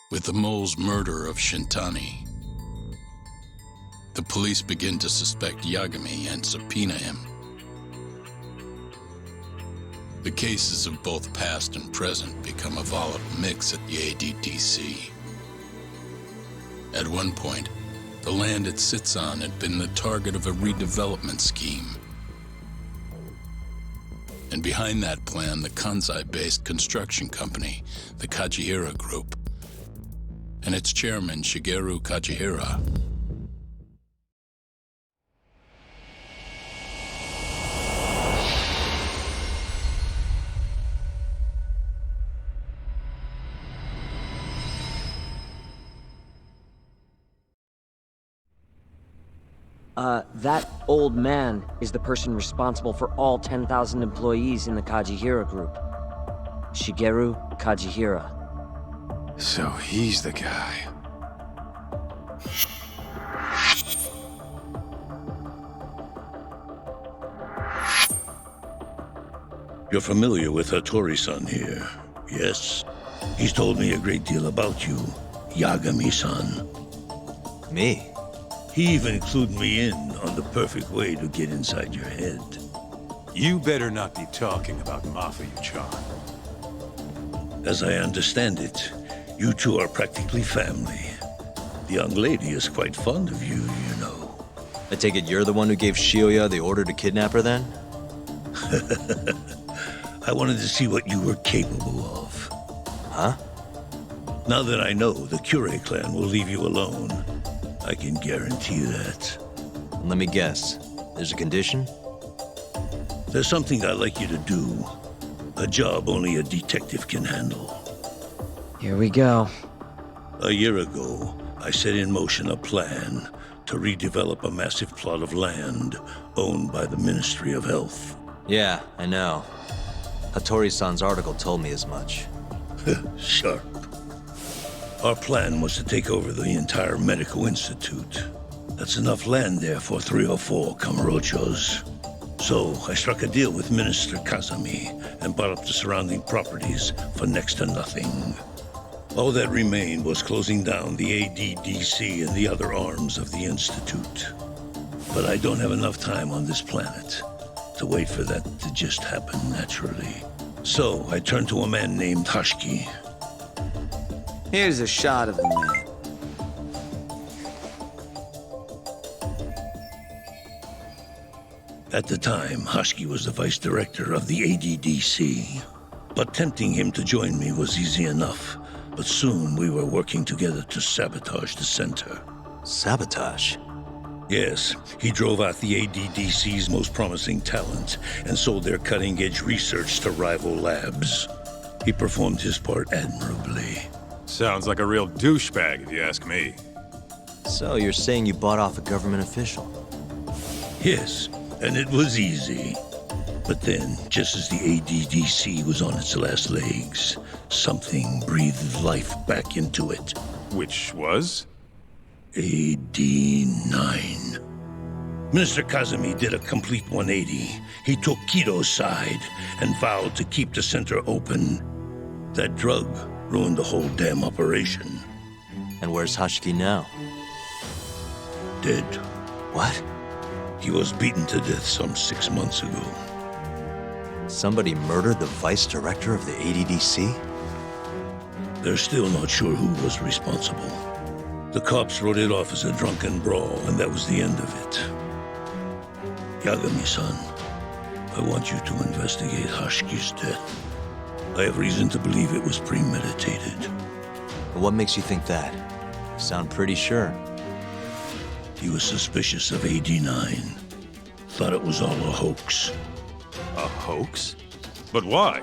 With the mole's murder of Shintani, the police begin to suspect Yagami and subpoena him. The cases of both past and present become a volatile mix at the ADDC. At one point, the land it sits on had been the target of a redevelopment scheme. And behind that plan, the Kansai-based construction company, the Kajihira Group, and its chairman, Shigeru Kajihira. That old man is the person responsible for all 10,000 employees in the Kajihira Group. Shigeru Kajihira. So he's the guy. You're familiar with Hattori-san here, yes? He's told me a great deal about you, Yagami-san. Me? He even clued me in on the perfect way to get inside your head. You better not be talking about Mafia-chan. As I understand it, you two are practically family. The young lady is quite fond of you, you know. I take it you're the one who gave Shioya the order to kidnap her then? I wanted to see what you were capable of. Huh? Now that I know the Kure clan will leave you alone, I can guarantee that. Let me guess. There's a condition? There's something I'd like you to do. A job only a detective can handle. Here we go. A year ago, I set in motion a plan to redevelop a massive plot of land owned by the Ministry of Health. Yeah, I know. Hattori-san's article told me as much. Sharp. Our plan was to take over the entire medical institute. That's enough land there for 3 or 4 Kamurochos. So I struck a deal with Minister Kazami and bought up the surrounding properties for next to nothing. All that remained was closing down the ADDC and the other arms of the institute. But I don't have enough time on this planet to wait for that to just happen naturally. So I turned to a man named Hashiki. Here's a shot of the man. At the time, Hashiki was the vice director of the ADDC. But tempting him to join me was easy enough. But soon we were working together to sabotage the center. Sabotage? Yes, he drove out the ADDC's most promising talent and sold their cutting-edge research to rival labs. He performed his part admirably. Sounds like a real douchebag, if you ask me. So you're saying you bought off a government official? Yes, and it was easy. But then, just as the ADDC was on its last legs, something breathed life back into it. Which was? AD9. Minister Kazami did a complete 180. He took Kido's side and vowed to keep the center open. That drug ruined the whole damn operation. And where's Hashiki now? Dead. What? He was beaten to death some 6 months ago. Somebody murdered the vice director of the ADDC? They're still not sure who was responsible. The cops wrote it off as a drunken brawl, and that was the end of it. Yagami-san, I want you to investigate Hashiki's death. I have reason to believe it was premeditated. What makes you think that? You sound pretty sure. He was suspicious of AD9. Thought it was all a hoax. A hoax? But why?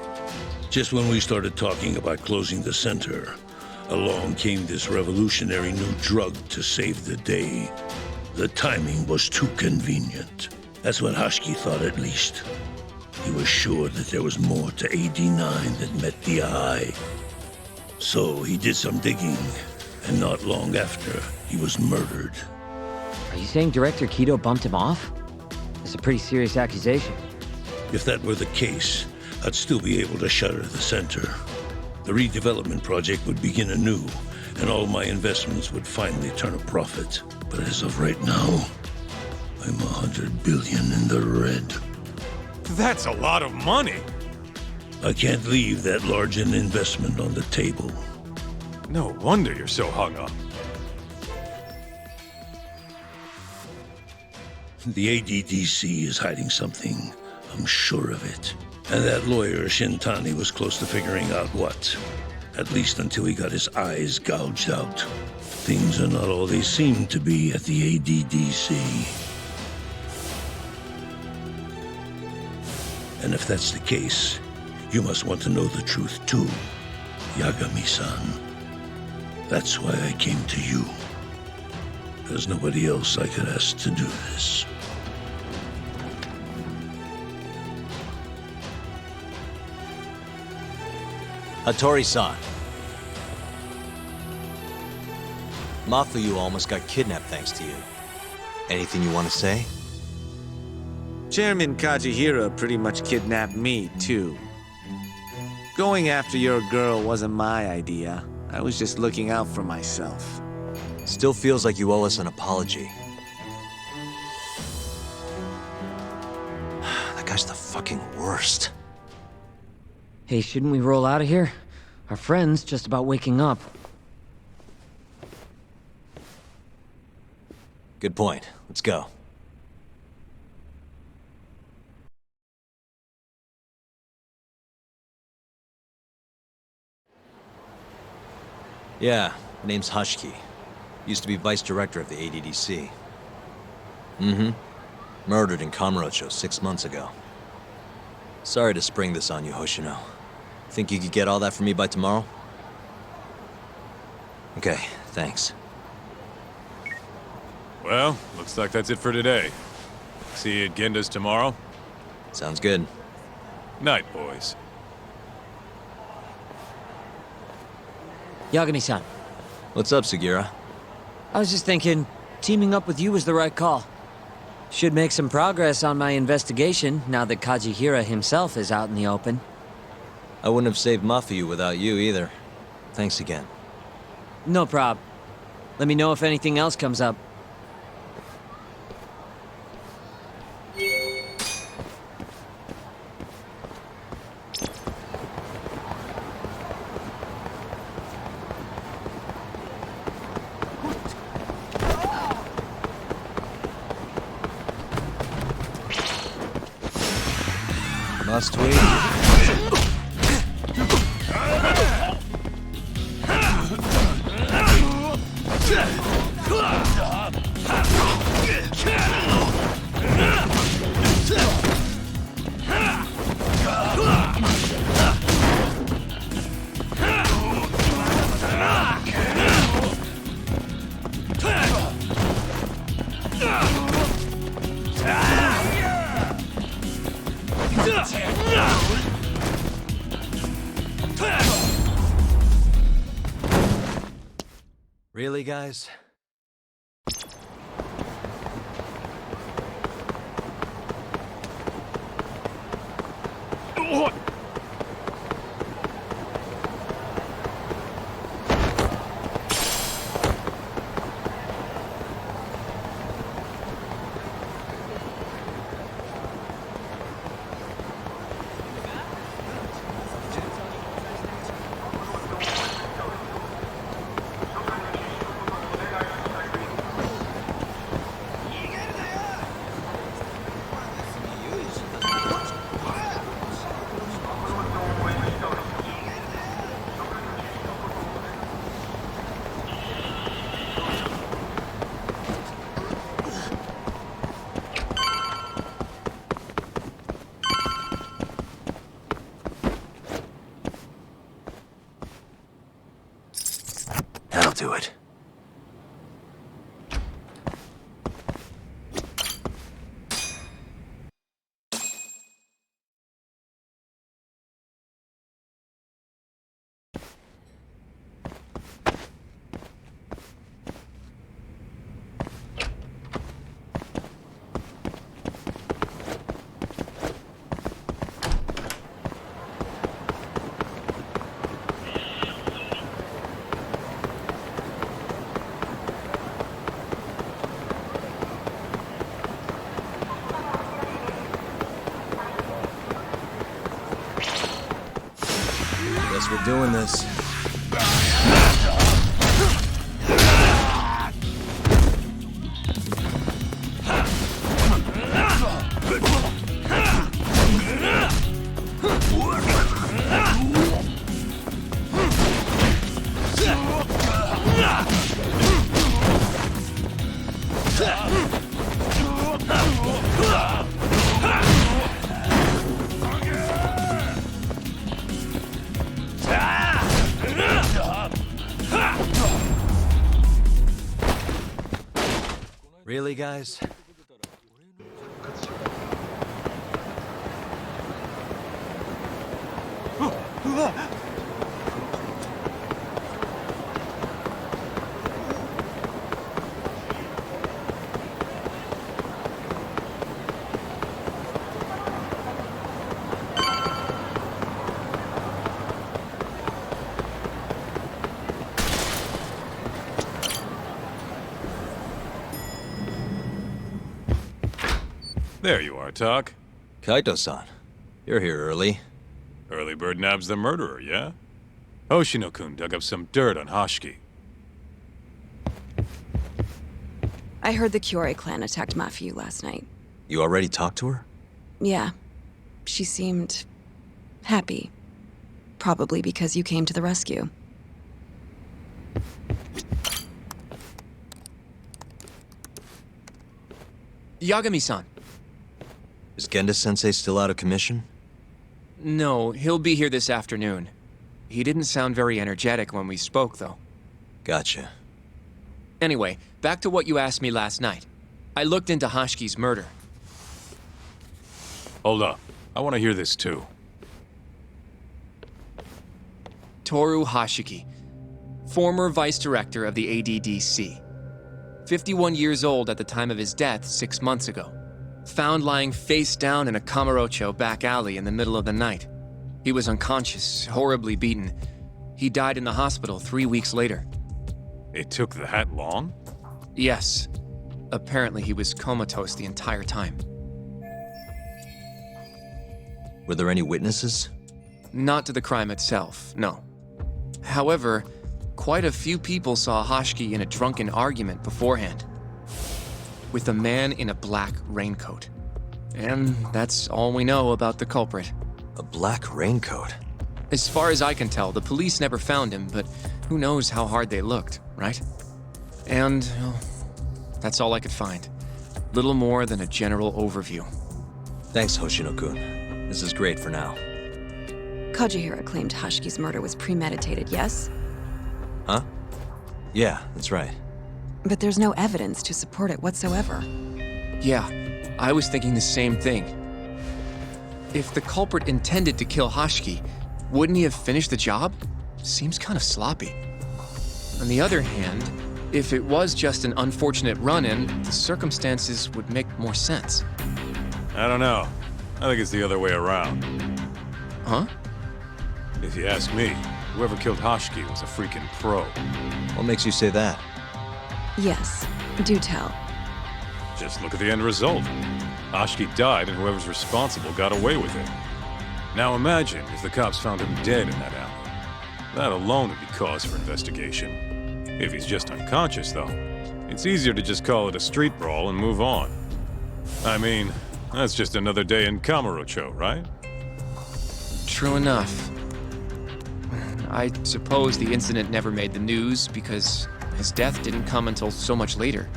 Just when we started talking about closing the center, along came this revolutionary new drug to save the day. The timing was too convenient. That's what Hashiki thought, at least. He was sure that there was more to AD9 that met the eye. So he did some digging, and not long after, he was murdered. Are you saying Director Kido bumped him off? That's a pretty serious accusation. If that were the case, I'd still be able to shutter the center. The redevelopment project would begin anew, and all my investments would finally turn a profit. But as of right now, I'm 100 billion in the red. That's a lot of money. I can't leave that large an investment on the table. No wonder you're so hung up. The ADDC is hiding something. I'm sure of it. And that lawyer, Shintani, was close to figuring out what. At least until he got his eyes gouged out. Things are not all they seem to be at the ADDC. And if that's the case, you must want to know the truth too, Yagami-san. That's why I came to you. There's nobody else I could ask to do this. Hattori-san. Mafuyu almost got kidnapped thanks to you. Anything you want to say? Chairman Kajihira pretty much kidnapped me, too. Going after your girl wasn't my idea. I was just looking out for myself. Still feels like you owe us an apology. That guy's the fucking worst. Hey, shouldn't we roll out of here? Our friend's just about waking up. Good point. Let's go. Yeah, name's Hushki. Used to be vice director of the ADDC. Mm-hmm. Murdered in Kamurocho 6 months ago. Sorry to spring this on you, Hoshino. Think you could get all that for me by tomorrow? Okay, thanks. Well, looks like that's it for today. See you at Genda's tomorrow. Sounds good. Night, boys. Yagami-san, What's up, Sugira? I was just thinking, teaming up with you was the right call. Should make some progress on my investigation now that Kajihira himself is out in the open. I wouldn't have saved Mafuyu without you either. Thanks again. No prob. Let me know if anything else comes up. Must we? Really, guys? That'll do it. Guess we're doing this. Really, guys? There you are, Tak. Kaito-san, you're here early. Early bird nabs the murderer, yeah? Hoshino-kun dug up some dirt on Hashiki. I heard the Kyorei clan attacked Mafiu last night. You already talked to her? Yeah. She seemed... happy. Probably because you came to the rescue. Yagami-san. Is Genda-sensei still out of commission? No, he'll be here this afternoon. He didn't sound very energetic when we spoke, though. Gotcha. Anyway, back to what you asked me last night. I looked into Hashiki's murder. Hold up. I want to hear this too. Toru Hashiki, former vice director of the ADDC. 51 years old at the time of his death 6 months ago. Found lying face down in a Kamurocho back alley in the middle of the night. He was unconscious, horribly beaten. He died in the hospital 3 weeks later. It took that long? Yes. Apparently he was comatose the entire time. Were there any witnesses? Not to the crime itself, no. However, quite a few people saw Hashiki in a drunken argument beforehand. With a man in a black raincoat. And that's all we know about the culprit. A black raincoat? As far as I can tell, the police never found him, but who knows how hard they looked, right? And, well, that's all I could find. Little more than a general overview. Thanks, Hoshino-kun. This is great for now. Kajihira claimed Hashiki's murder was premeditated, yes? Huh? Yeah, that's right. But there's no evidence to support it whatsoever. Yeah, I was thinking the same thing. If the culprit intended to kill Hashiki, wouldn't he have finished the job? Seems kind of sloppy. On the other hand, if it was just an unfortunate run-in, the circumstances would make more sense. I don't know. I think it's the other way around. Huh? If you ask me, whoever killed Hashiki was a freaking pro. What makes you say that? Yes, do tell. Just look at the end result. Hashiki died and whoever's responsible got away with it. Now imagine if the cops found him dead in that alley. That alone would be cause for investigation. If he's just unconscious, though, it's easier to just call it a street brawl and move on. I mean, that's just another day in Kamurocho, right? True enough. I suppose the incident never made the news because his death didn't come until so much later.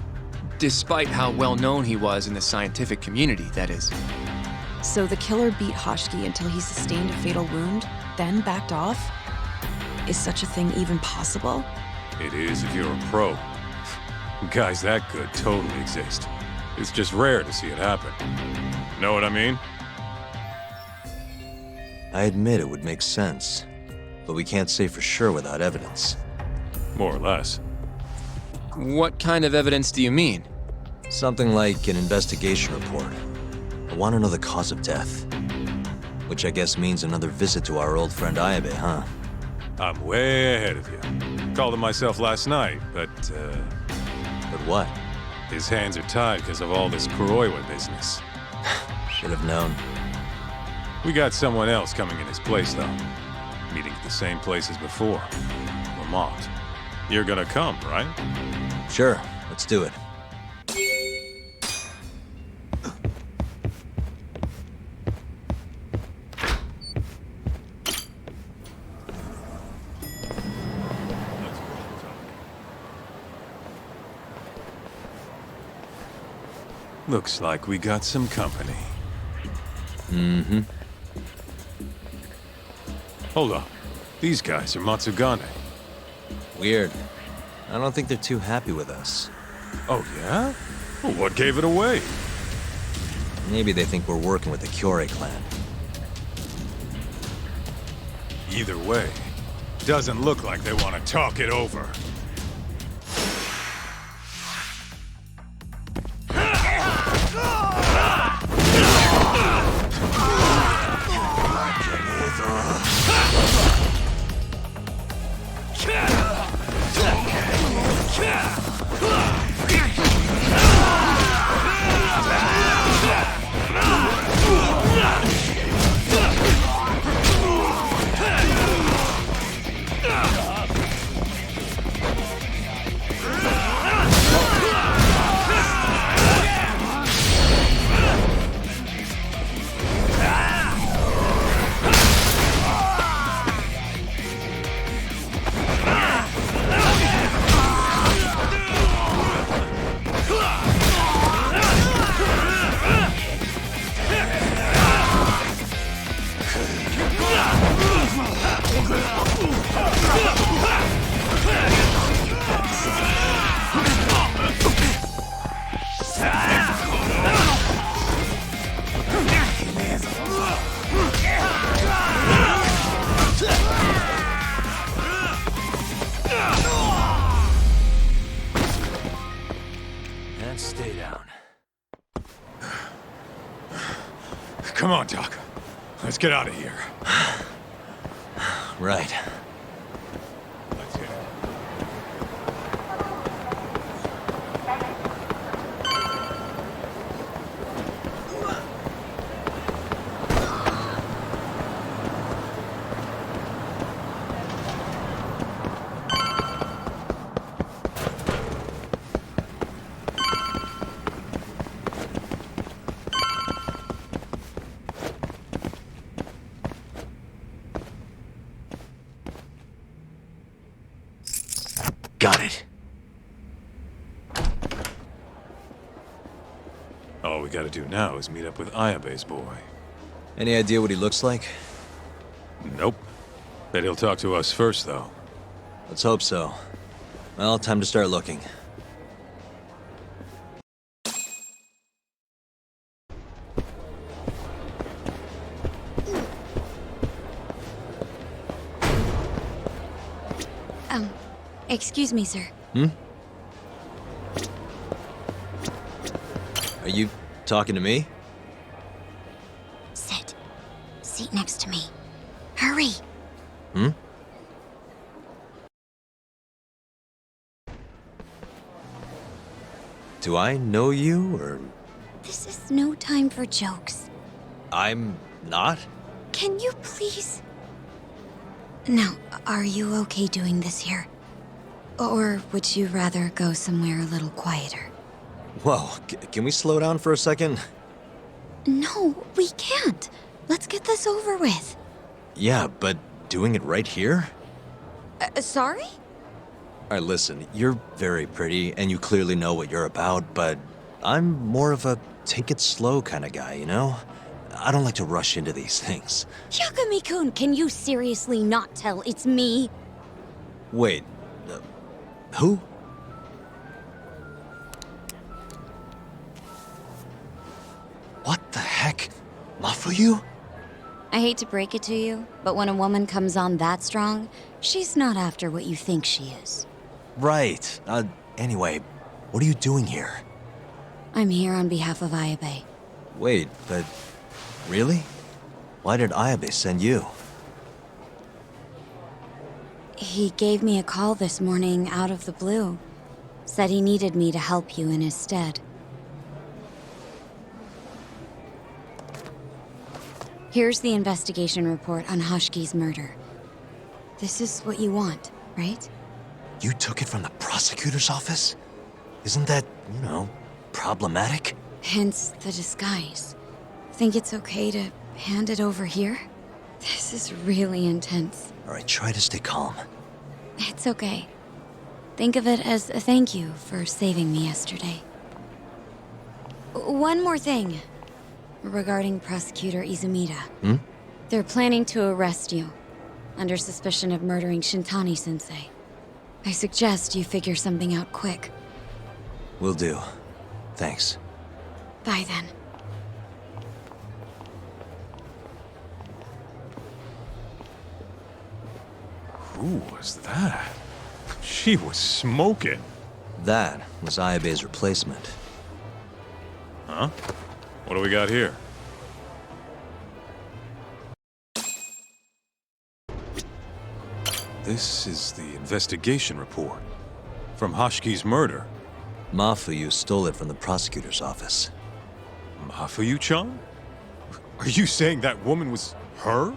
Despite how well known he was in the scientific community, that is. So the killer beat Hashiki until he sustained a fatal wound, then backed off? Is such a thing even possible? It is if you're a pro. Guys that good totally exist. It's just rare to see it happen. Know what I mean? I admit it would make sense, but we can't say for sure without evidence. More or less. What kind of evidence do you mean? Something like an investigation report. I want to know the cause of death. Which I guess means another visit to our old friend Ayabe, huh? I'm way ahead of you. Called him myself last night, but, But what? his hands are tied because of all this Kuroiwa business. Should have known. We got someone else coming in his place, though. meeting at the same place as before. Lamont. You're gonna come, right? Sure, let's do it. Looks like we got some company. Mm-hmm. Hold up. These guys are Matsugane. Weird. I don't think they're too happy with us. Oh, yeah? Well, what gave it away? Maybe they think we're working with the Kyorei clan. Either way, doesn't look like they want to talk it over. And stay down. Come on, Doc. Let's get out of here. Right. Let's hit it. Got it. All we gotta do now is meet up with Ayabe's boy. Any idea what he looks like? Nope. Bet he'll talk to us first, though. Let's hope so. Well, time to start looking. Excuse me, sir. Are you talking to me? Sit. Seat next to me. Hurry. Do I know you, or... This is no time for jokes. I'm not? Can you please... Now, are you okay doing this here? Or would you rather go somewhere a little quieter? Whoa, can we slow down for a second? No, we can't. Let's get this over with. Yeah, but doing it right here? Sorry? Alright, listen, you're very pretty, and you clearly know what you're about, but I'm more of a take it slow kind of guy, you know? I don't like to rush into these things. Yagami-kun, can you seriously not tell it's me? Wait, who? What the heck? Mafuyu? I hate to break it to you, but when a woman comes on that strong, she's not after what you think she is. Right. Anyway, what are you doing here? I'm here on behalf of Ayabe. Wait, but... really? Why did Ayabe send you? He gave me a call this morning out of the blue. Said he needed me to help you in his stead. Here's the investigation report on Hoshiki's murder. This is what you want, right? You took it from the prosecutor's office? Isn't that, problematic? Hence the disguise. Think it's okay to hand it over here? This is really intense. All right, try to stay calm. It's okay. Think of it as a thank you for saving me yesterday. One more thing. Regarding Prosecutor Izumida. They're planning to arrest you, under suspicion of murdering Shintani-sensei. I suggest you figure something out quick. Will do. Thanks. Bye then. Who was that? She was smoking. That was Ayabe's replacement. Huh? What do we got here? This is the investigation report. From Hashki's murder. Mafuyu stole it from the prosecutor's office. Mafuyu-chan? Are you saying that woman was her?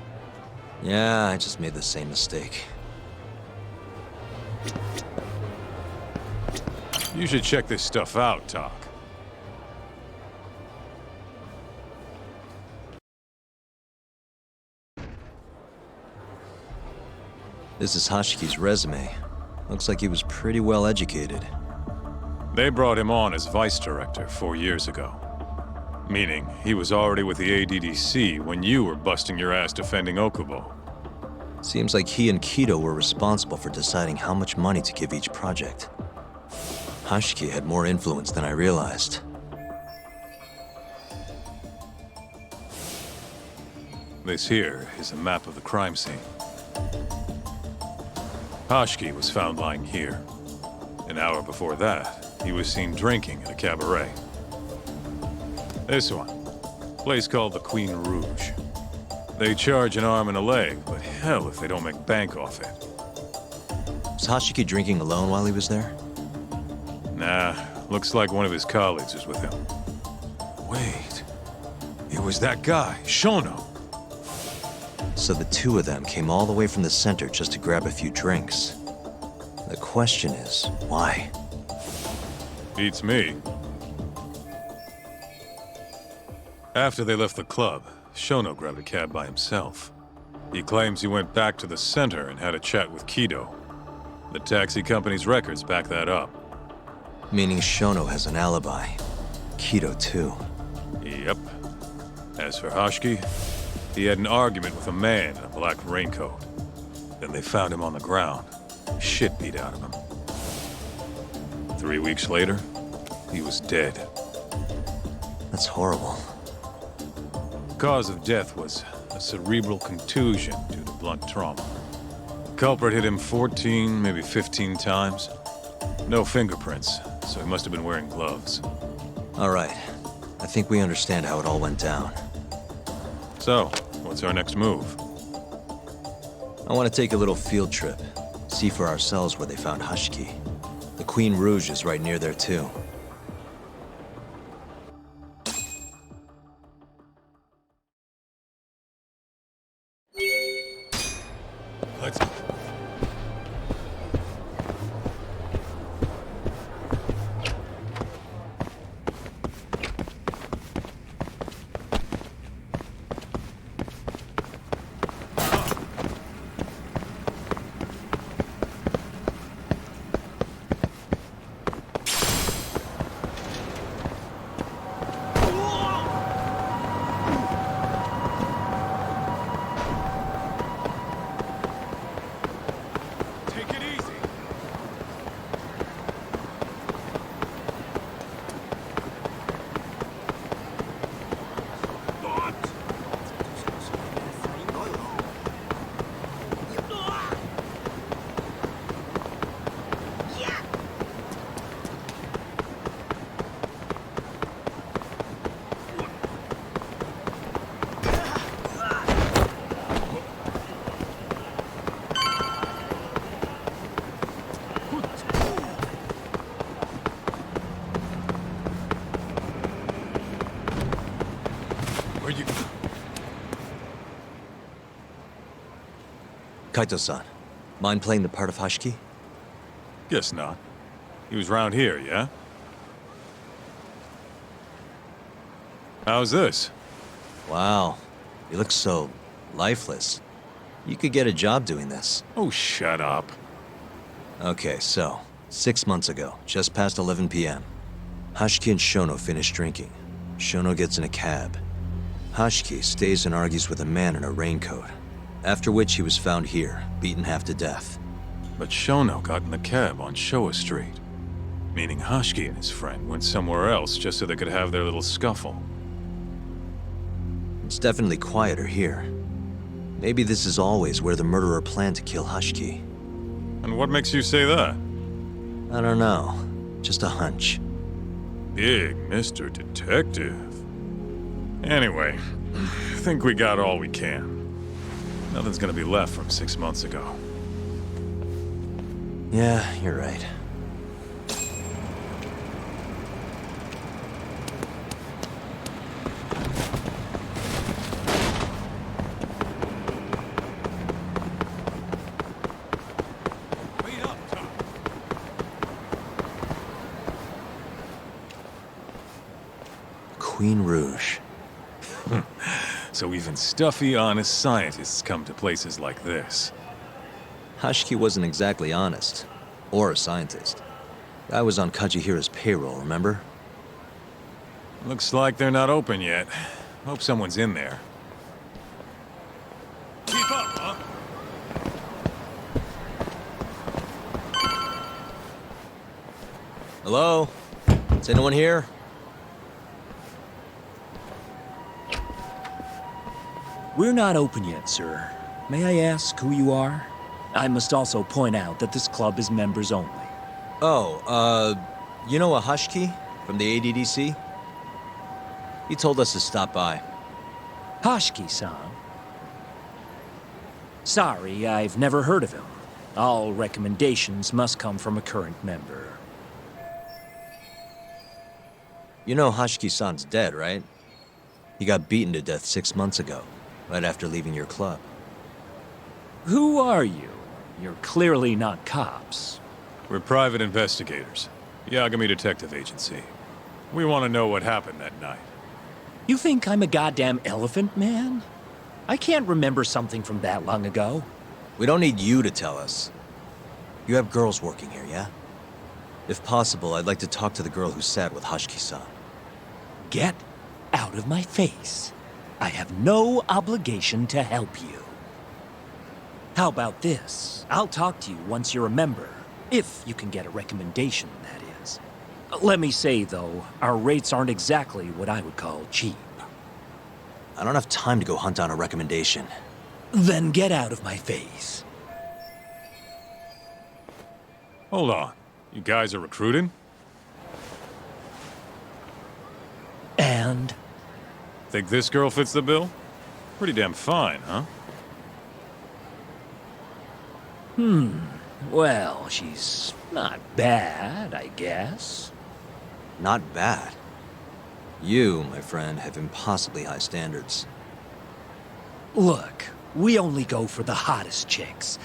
Yeah, I just made the same mistake. You should check this stuff out, Tak. This is Hashiki's resume. Looks like he was pretty well educated. They brought him on as vice director 4 years ago. Meaning, he was already with the ADDC when you were busting your ass defending Okubo. Seems like he and Kido were responsible for deciding how much money to give each project. Hashiki had more influence than I realized. This here is a map of the crime scene. Hashiki was found lying here. An hour before that, he was seen drinking at a cabaret. This one, place called the Queen Rouge. They charge an arm and a leg, but hell if they don't make bank off it. Was Hashiki drinking alone while he was there? Nah, looks like one of his colleagues was with him. Wait, it was that guy, Shono. So the two of them came all the way from the center just to grab a few drinks. The question is, why? Beats me. After they left the club, Shono grabbed a cab by himself. He claims he went back to the center and had a chat with Kido. The taxi company's records back that up. Meaning Shono has an alibi. Kido too. Yep. As for Hashiki, he had an argument with a man in a black raincoat. Then they found him on the ground. Shit beat out of him. 3 weeks later, he was dead. That's horrible. Cause of death was a cerebral contusion due to blunt trauma. The culprit hit him 14, maybe 15 times. No fingerprints, so he must have been wearing gloves. All right. I think we understand how it all went down. So, what's our next move? I want to take a little field trip. See for ourselves where they found Hashiki. The Queen Rouge is right near there too. Let's... Take it easy. Where you... Kaito-san, Mind playing the part of Hashki? Guess not. He was round here, yeah? How's this? Wow. You look so lifeless. You could get a job doing this. Oh, shut up. Okay, so, 6 months ago, just past 11 p.m., Hashki and Shono finish drinking. Shono gets in a cab. Hashki stays and argues with a man in a raincoat, after which he was found here, beaten half to death. But Shono got in the cab on Showa Street. Meaning Hashki and his friend went somewhere else just so they could have their little scuffle. It's definitely quieter here. Maybe this is always where the murderer planned to kill Hashki. And what makes you say that? I don't know. Just a hunch. Big Mr. Detective. Anyway, I think we got all we can. Nothing's gonna be left from 6 months ago. Yeah, you're right. Queen Rouge. So even stuffy, honest scientists come to places like this. Hashki wasn't exactly honest. Or a scientist. I was on Kajihira's payroll, remember? Looks like they're not open yet. Hope someone's in there. Keep up, huh? Hello? Is anyone here? We're not open yet, sir. May I ask who you are? I must also point out that this club is members only. Oh, you know a Hashki from the ADDC? He told us to stop by. Hashki-san? Sorry, I've never heard of him. All recommendations must come from a current member. You know Hashki-san's dead, right? He got beaten to death 6 months ago, right after leaving your club. Who are you? You're clearly not cops. We're private investigators. Yagami Detective Agency. We want to know what happened that night. You think I'm a goddamn elephant man? I can't remember something from that long ago. We don't need you to tell us. You have girls working here, yeah? If possible, I'd like to talk to the girl who sat with Hashki-san. Get out of my face. I have no obligation to help you. How about this? I'll talk to you once you're a member. If you can get a recommendation, that is. Let me say, though, our rates aren't exactly what I would call cheap. I don't have time to go hunt down a recommendation. Then get out of my face. Hold on. You guys are recruiting? And? Think this girl fits the bill? Pretty damn fine, huh? Well, she's not bad, I guess. Not bad. You, my friend, have impossibly high standards. Look, we only go for the hottest chicks.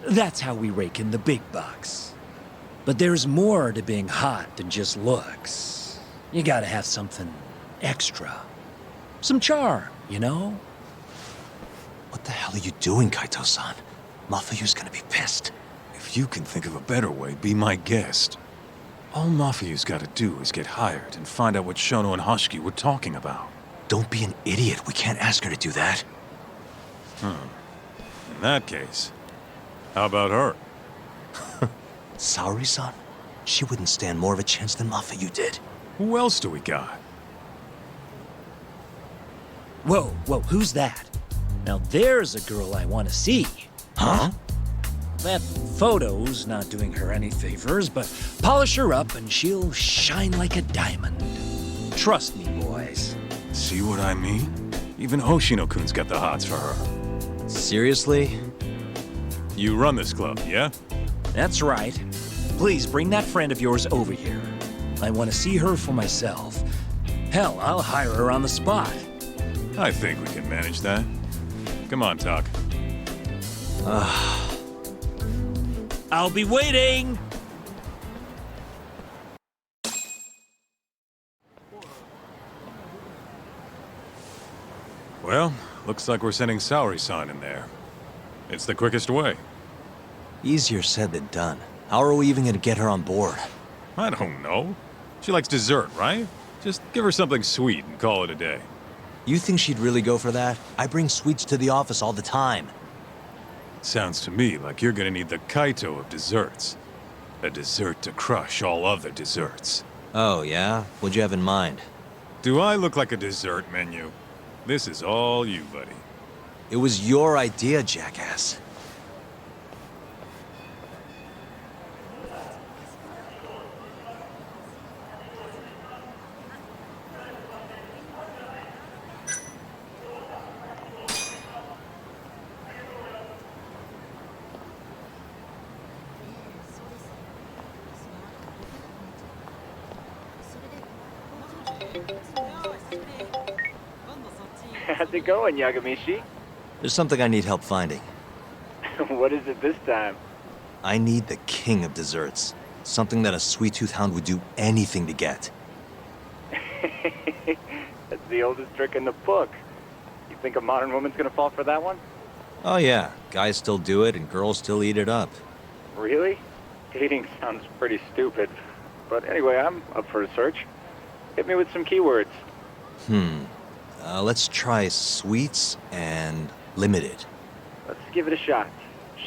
That's how we rake in the big bucks. But there's more to being hot than just looks. You gotta have something extra. Some charm, you know? What the hell are you doing, Kaito-san? Mafuyu's gonna be pissed. If you can think of a better way, be my guest. All Mafuyu's gotta do is get hired and find out what Shono and Hashki were talking about. Don't be an idiot. We can't ask her to do that. In that case, how about her? Saori-san? She wouldn't stand more of a chance than Mafuyu did. Who else do we got? Whoa, who's that? Now there's a girl I want to see. Huh? That photo's not doing her any favors, but polish her up and she'll shine like a diamond. Trust me, boys. See what I mean? Even Hoshino-kun's got the hots for her. Seriously? You run this club, yeah? That's right. Please bring that friend of yours over here. I want to see her for myself. Hell, I'll hire her on the spot. I think we can manage that. Come on, Talk. I'll be waiting! Well, looks like we're sending Saori-san in there. It's the quickest way. Easier said than done. How are we even gonna get her on board? I don't know. She likes dessert, right? Just give her something sweet and call it a day. You think she'd really go for that? I bring sweets to the office all the time. Sounds to me like you're gonna need the Kaito of desserts. A dessert to crush all other desserts. Oh, yeah? What'd you have in mind? Do I look like a dessert menu? This is all you, buddy. It was your idea, jackass. How's it going, Yagamishi? There's something I need help finding. What is it this time? I need the king of desserts. Something that a sweet-tooth hound would do anything to get. That's the oldest trick in the book. You think a modern woman's gonna fall for that one? Oh yeah, guys still do it and girls still eat it up. Really? Dating sounds pretty stupid. But anyway, I'm up for a search. Hit me with some keywords. Let's try sweets and limited. Let's give it a shot.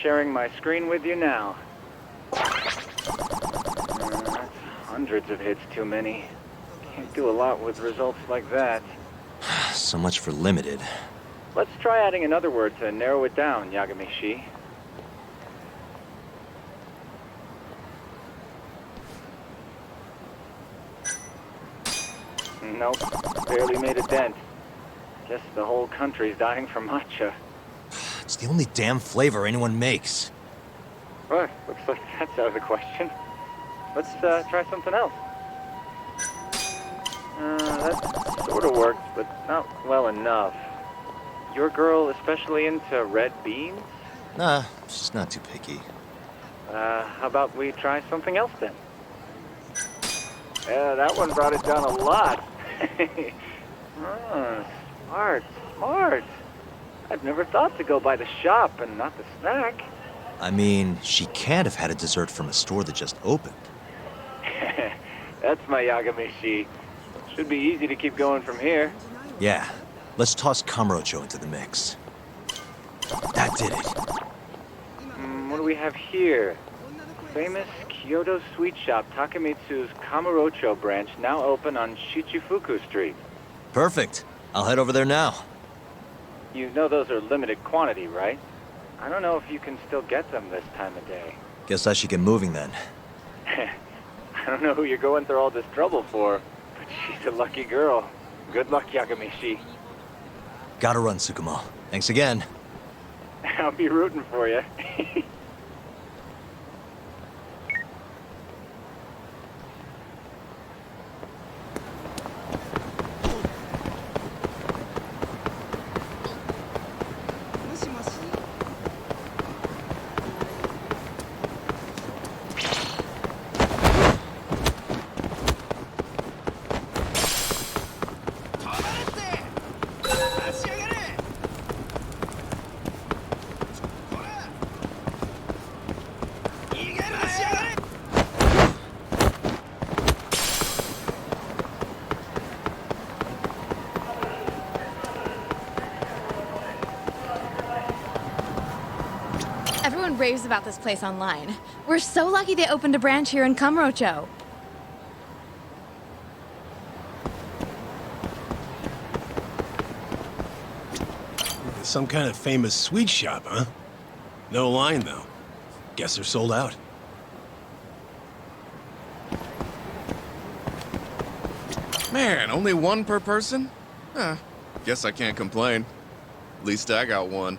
Sharing my screen with you now. That's hundreds of hits too many. Can't do a lot with results like that. So much for limited. Let's try adding another word to narrow it down, Yagamishi. Nope, barely made a dent. Guess the whole country's dying for matcha. It's the only damn flavor anyone makes. Right, looks like that's out of the question. Let's try something else. That sort of worked, but not well enough. Your girl especially into red beans? Nah, she's not too picky. How about we try something else then? Yeah, that one brought it down a lot. Smart, smart. I've never thought to go by the shop and not the snack. I mean, she can't have had a dessert from a store that just opened. That's my Yagamishi. Should be easy to keep going from here. Yeah, let's toss Kamurocho into the mix. That did it. What do we have here? Famous Kyoto sweet shop Takemitsu's Kamurocho branch now open on Shichifuku Street. Perfect. I'll head over there now. You know those are limited quantity, right? I don't know if you can still get them this time of day. Guess I should get moving then. I don't know who you're going through all this trouble for, but she's a lucky girl. Good luck, Yagamishi. Gotta run, Tsukumo. Thanks again. I'll be rooting for you. Everyone raves about this place online. We're so lucky they opened a branch here in Kamurocho. Some kind of famous sweet shop, huh? No line, though. Guess they're sold out. Man, only one per person? Huh. Guess I can't complain. At least I got one.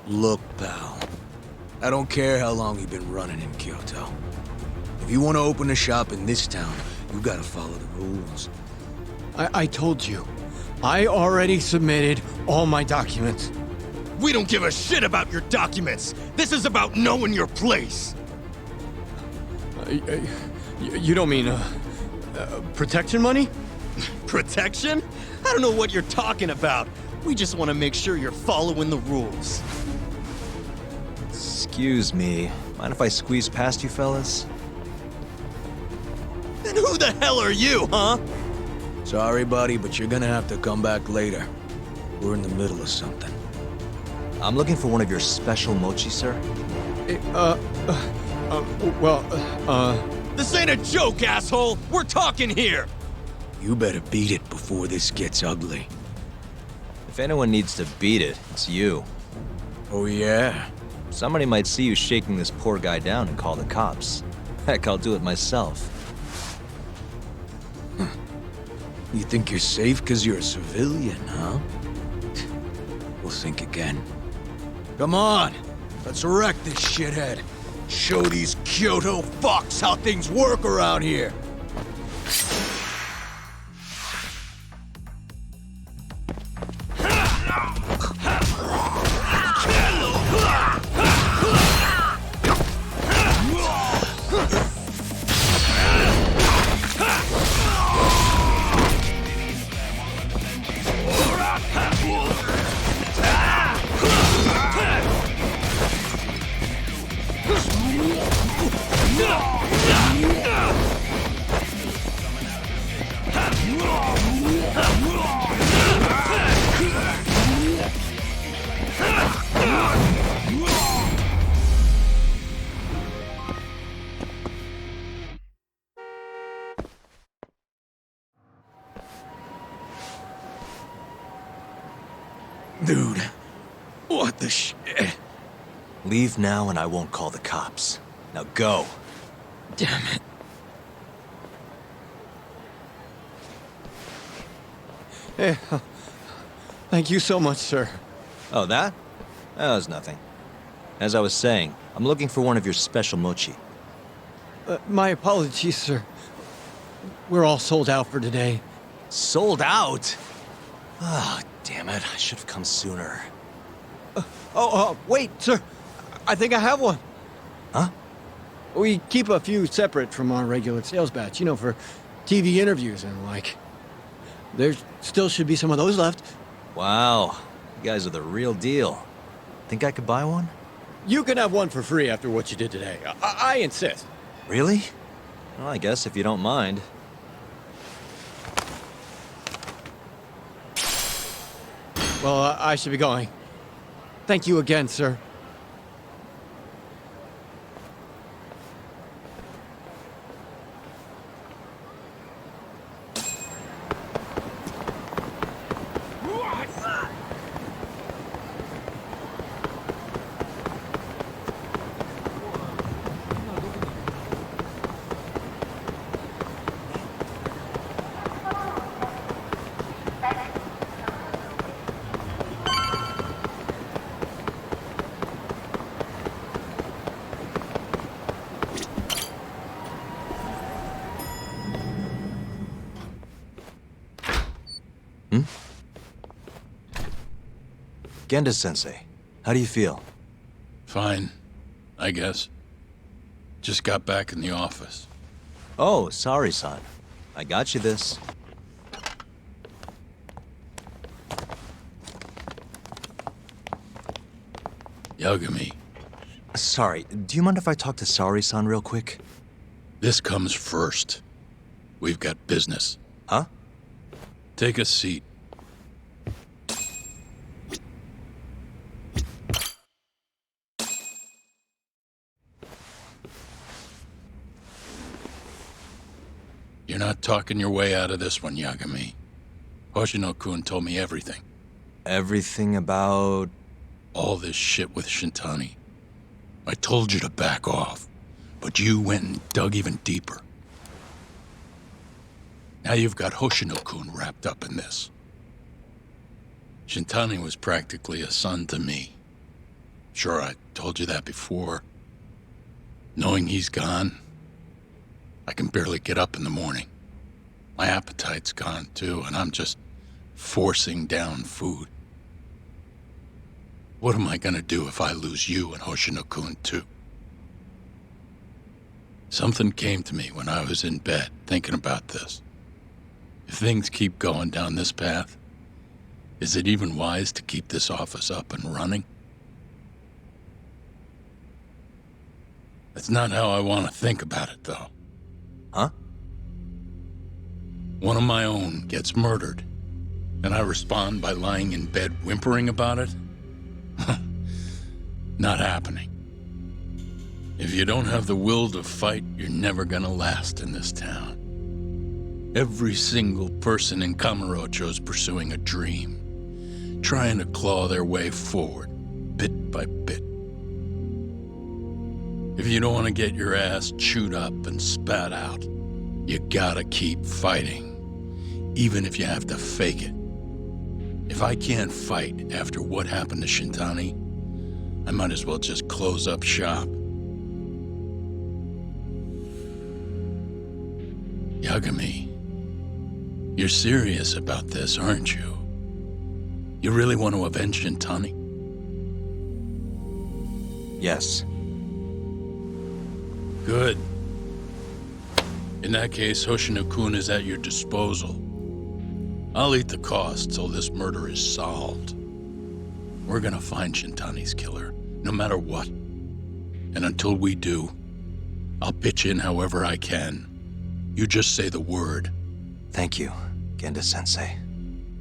Look, pal. I don't care how long you've been running in Kyoto. If you want to open a shop in this town, you gotta follow the rules. I told you. I already submitted all my documents. We don't give a shit about your documents. This is about knowing your place. You don't mean, protection money? Protection? I don't know what you're talking about. We just want to make sure you're following the rules. Excuse me. Mind if I squeeze past you fellas? Then who the hell are you, huh? Sorry, buddy, but you're gonna have to come back later. We're in the middle of something. I'm looking for one of your special mochi, sir. This ain't a joke, asshole! We're talking here! You better beat it before this gets ugly. If anyone needs to beat it, it's you. Oh, yeah? Somebody might see you shaking this poor guy down and call the cops. Heck, I'll do it myself. You think you're safe because you're a civilian, huh? We'll think again. Come on! Let's wreck this shithead. Show these Kyoto fucks how things work around here. Dude, what the shit? Leave now and I won't call the cops. Now go. Damn it. Hey, thank you so much, sir. Oh, that? That was nothing. As I was saying, I'm looking for one of your special mochi. My apologies, sir. We're all sold out for today. Sold out? Ah, damn it. I should have come sooner. Wait, sir. I think I have one. Huh? We keep a few separate from our regular sales batch, you know, for TV interviews and like. There still should be some of those left. Wow. You guys are the real deal. Think I could buy one? You can have one for free after what you did today. I insist. Really? Well, I guess if you don't mind. Well, I should be going. Thank you again, sir. Genda-sensei, how do you feel? Fine, I guess. Just got back in the office. Oh, sorry, son. I got you this. Yagami, Sorry, do you mind if I talk to Sari-san real quick? this comes first. We've got business. Huh? Take a seat. You're not talking your way out of this one, Yagami. Hoshino-kun told me everything. Everything about... All this shit with Shintani. I told you to back off, but you went and dug even deeper. Now you've got Hoshino-kun wrapped up in this. Shintani was practically a son to me. Sure, I told you that before. Knowing he's gone, I can barely get up in the morning. My appetite's gone too, and I'm just forcing down food. What am I gonna do if I lose you and Hoshino-kun too? Something came to me when I was in bed thinking about this. If things keep going down this path, is it even wise to keep this office up and running? That's not how I want to think about it, though. Huh? One of my own gets murdered, and I respond by lying in bed whimpering about it? Not happening. If you don't have the will to fight, you're never gonna last in this town. Every single person in Kamurocho's pursuing a dream, trying to claw their way forward, bit by bit. If you don't want to get your ass chewed up and spat out, you gotta keep fighting, even if you have to fake it. If I can't fight after what happened to Shintani, I might as well just close up shop. Yagami, you're serious about this, aren't you? You really want to avenge Shintani? Yes. Good. In that case, Hoshino-kun is at your disposal. I'll eat the cost till this murder is solved. We're gonna find Shintani's killer, no matter what. And until we do, I'll pitch in however I can. You just say the word. Thank you, Genda-sensei.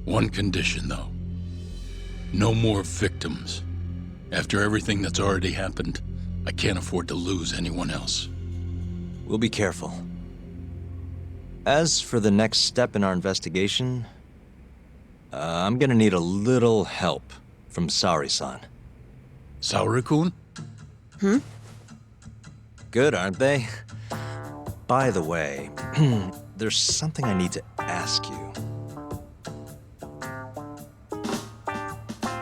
One condition, though. No more victims. After everything that's already happened, I can't afford to lose anyone else. We'll be careful. As for the next step in our investigation, I'm gonna need a little help from Saori-san. Saori-kun? Good, aren't they? By the way, there's something I need to ask you.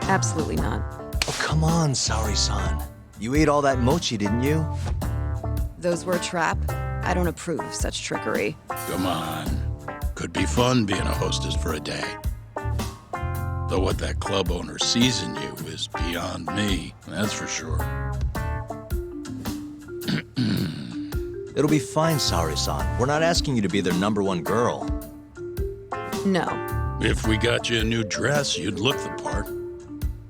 Absolutely not. Oh, come on, Saori-san. You ate all that mochi, didn't you? Those were a trap. I don't approve of such trickery. Come on. Could be fun being a hostess for a day. Though what that club owner sees in you is beyond me, that's for sure. It'll be fine, Saori-san. We're not asking you to be their #1 girl. No. If we got you a new dress, you'd look the part.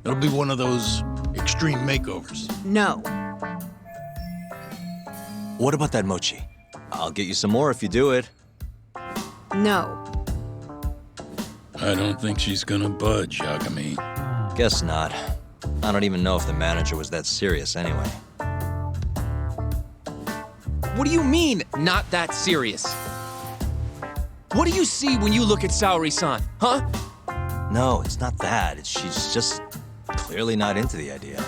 It'll be one of those extreme makeovers. No. What about that mochi? I'll get you some more if you do it. No. I don't think she's gonna budge, Yagami. Guess not. I don't even know if the manager was that serious anyway. What do you mean, not that serious? What do you see when you look at Saori-san, huh? No, it's not that. She's just clearly not into the idea.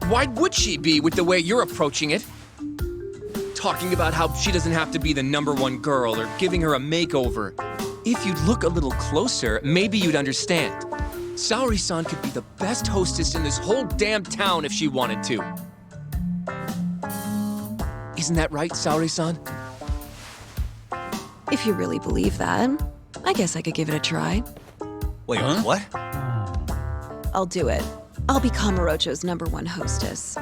Why would she be with the way you're approaching it? Talking about how she doesn't have to be the #1 girl or giving her a makeover. If you'd look a little closer, maybe you'd understand. Saori-san could be the best hostess in this whole damn town if she wanted to. Isn't that right, Saori-san? If you really believe that, I guess I could give it a try. Wait, what? I'll do it. I'll be Kamurocho's #1 hostess.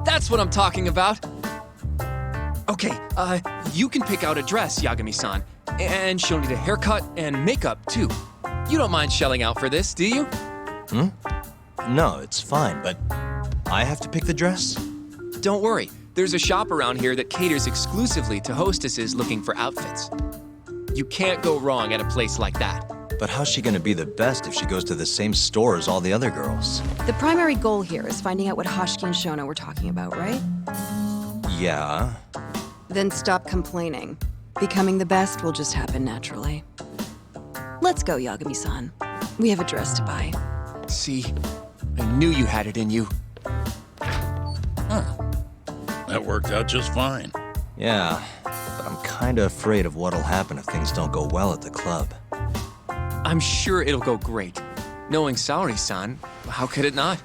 That's what I'm talking about. Okay, you can pick out a dress, Yagami-san. And she'll need a haircut and makeup, too. You don't mind shelling out for this, do you? No, it's fine, but I have to pick the dress? Don't worry. There's a shop around here that caters exclusively to hostesses looking for outfits. You can't go wrong at a place like that. But how's she gonna be the best if she goes to the same store as all the other girls? The primary goal here is finding out what Hashiki and Shono were talking about, right? Yeah. Then stop complaining. Becoming the best will just happen naturally. Let's go, Yagami-san. We have a dress to buy. See, I knew you had it in you. That worked out just fine. Yeah, but I'm kinda afraid of what'll happen if things don't go well at the club. I'm sure it'll go great. Knowing Saori-san, how could it not?